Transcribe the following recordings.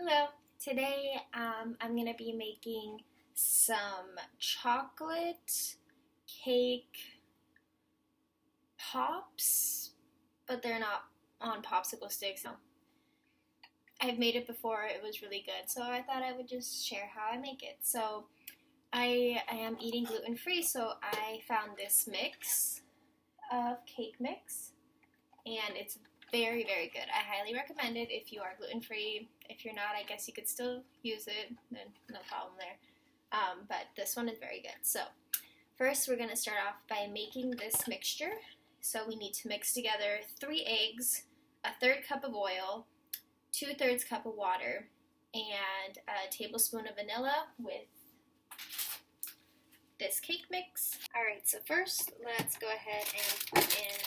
Hello. Today I'm going to be making some chocolate cake pops, but they're not on popsicle sticks. No. I've made it before. It was really good, so I thought I would just share how I make it. So I am eating gluten-free, so I found this mix of cake mix, and it's very, very good. I highly recommend it if you are gluten-free. If you're not, I guess you could still use it, then no problem there. But this one is very good. So first we're going to start off by making this mixture. So we need to mix together 3 eggs, a third cup of oil, 2/3 cup of water, and a tablespoon of vanilla with this cake mix. Alright, so first let's go ahead and put in,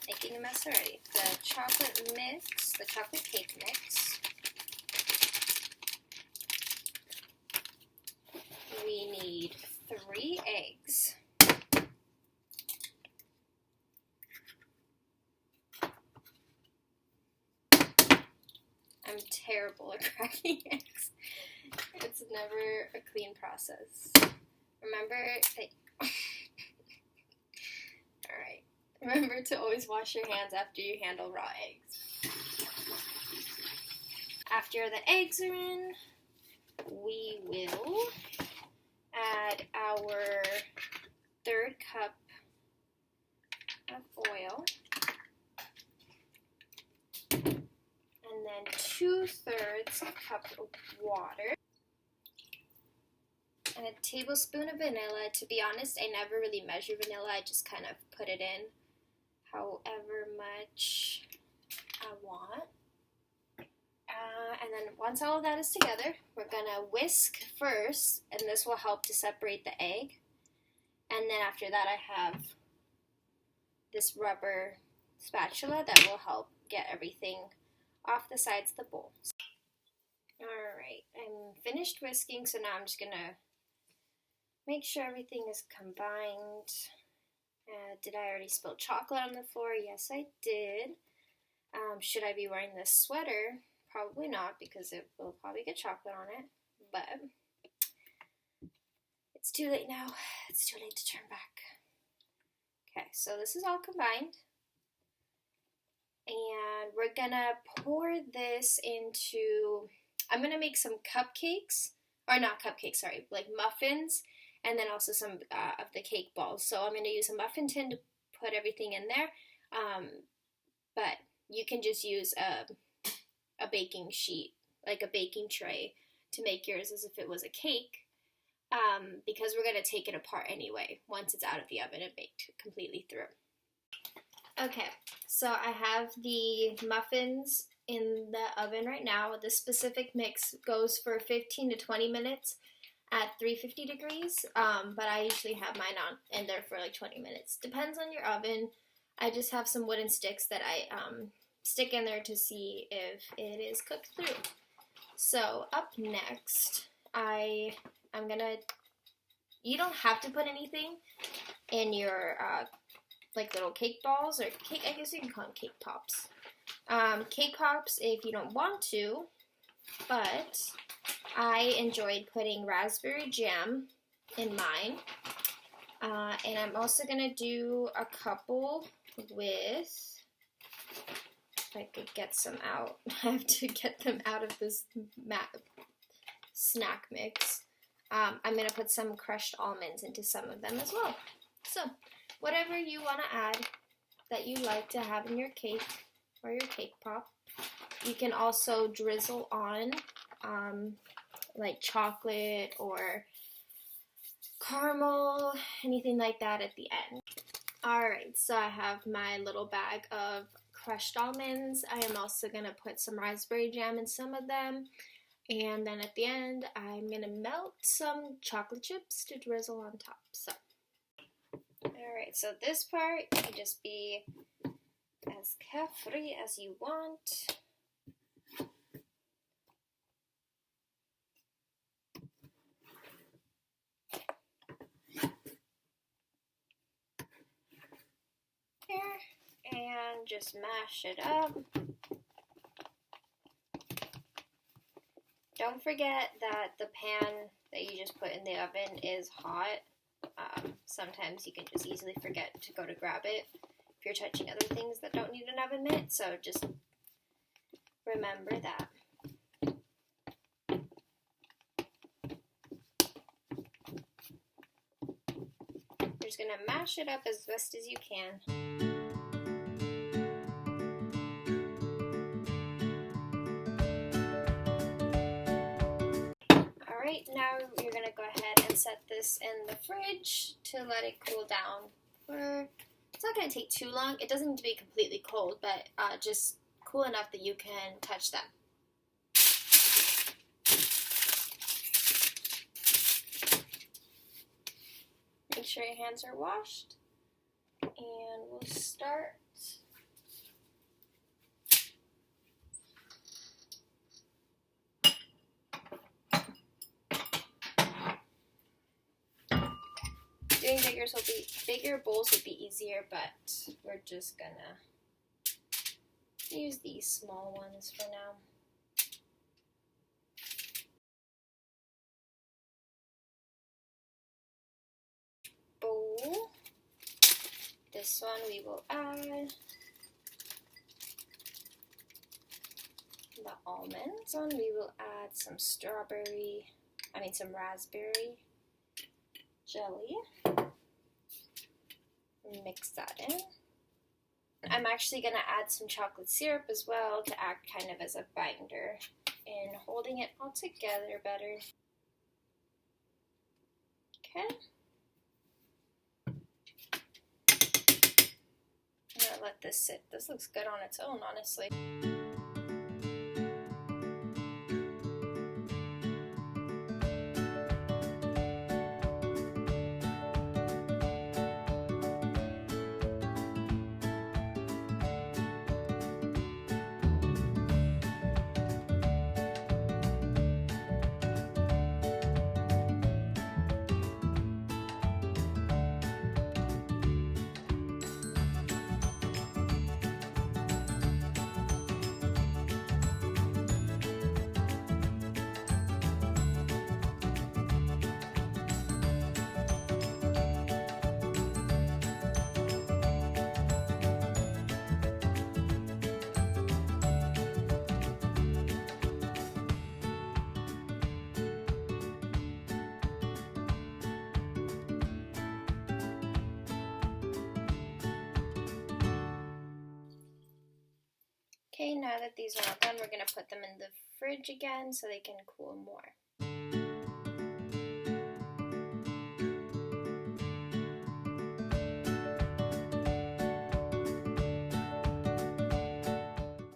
making a mess already, the chocolate mix, the chocolate cake mix. We need 3 eggs. I'm terrible at cracking eggs. It's never a clean process. Remember to always wash your hands after you handle raw eggs. After the eggs are in, we will add our 1/3 cup of oil, and then 2/3 cup of water, and a tablespoon of vanilla. To be honest, I never really measure vanilla, I just kind of put it in however much I want. And then once all of that is together, we're gonna whisk first, and this will help to separate the egg. And then after that, I have this rubber spatula that will help get everything off the sides of the bowl. Alright, I'm finished whisking, so now I'm just gonna make sure everything is combined. Did I already spill chocolate on the floor? Yes, I did. Should I be wearing this sweater? Probably not, because it will probably get chocolate on it, but it's too late now. It's too late to turn back. Okay, so this is all combined, and we're gonna pour this into, I'm gonna make some cupcakes, or not cupcakes, sorry, like muffins, and then also some of the cake balls. So I'm gonna use a muffin tin to put everything in there, but you can just use a baking sheet, like a baking tray, to make yours as if it was a cake, because we're going to take it apart anyway once it's out of the oven and baked completely through. Okay, so I have the muffins in the oven right now. This specific mix goes for 15 to 20 minutes at 350 degrees, but I usually have mine on in there for like 20 minutes. Depends on your oven. I just have some wooden sticks that I stick in there to see if it is cooked through. So up next, I'm gonna, you don't have to put anything in your like little cake balls, or cake, I guess you can call them cake pops. Cake pops if you don't want to, but I enjoyed putting raspberry jam in mine. And I'm also gonna do a couple with, if I could get some out. I have to get them out of this snack mix. I'm going to put some crushed almonds into some of them as well. So, whatever you want to add that you like to have in your cake or your cake pop. You can also drizzle on like chocolate or caramel, anything like that at the end. Alright, so I have my little bag of crushed almonds. I am also going to put some raspberry jam in some of them. And then at the end, I'm going to melt some chocolate chips to drizzle on top. So, alright, so this part, you can just be as carefree as you want. Here, and just mash it up. Don't forget that the pan that you just put in the oven is hot. Sometimes you can just easily forget to go to grab it if you're touching other things that don't need an oven mitt, so just remember that. You're just going to mash it up as best as you can. Alright, now you're going to go ahead and set this in the fridge to let it cool down for, it's not going to take too long. It doesn't need to be completely cold, but just cool enough that you can touch them. Make sure your hands are washed, and we'll start. Doing bigger bowls would be easier, but we're just gonna use these small ones for now. Bowl. This one we will add the almonds. On we will add some raspberry jelly. Mix that in. I'm actually going to add some chocolate syrup as well to act kind of as a binder in holding it all together better. Okay. I'm going to let this sit. This looks good on its own, honestly. Okay, now that these are all done, we're going to put them in the fridge again so they can cool more.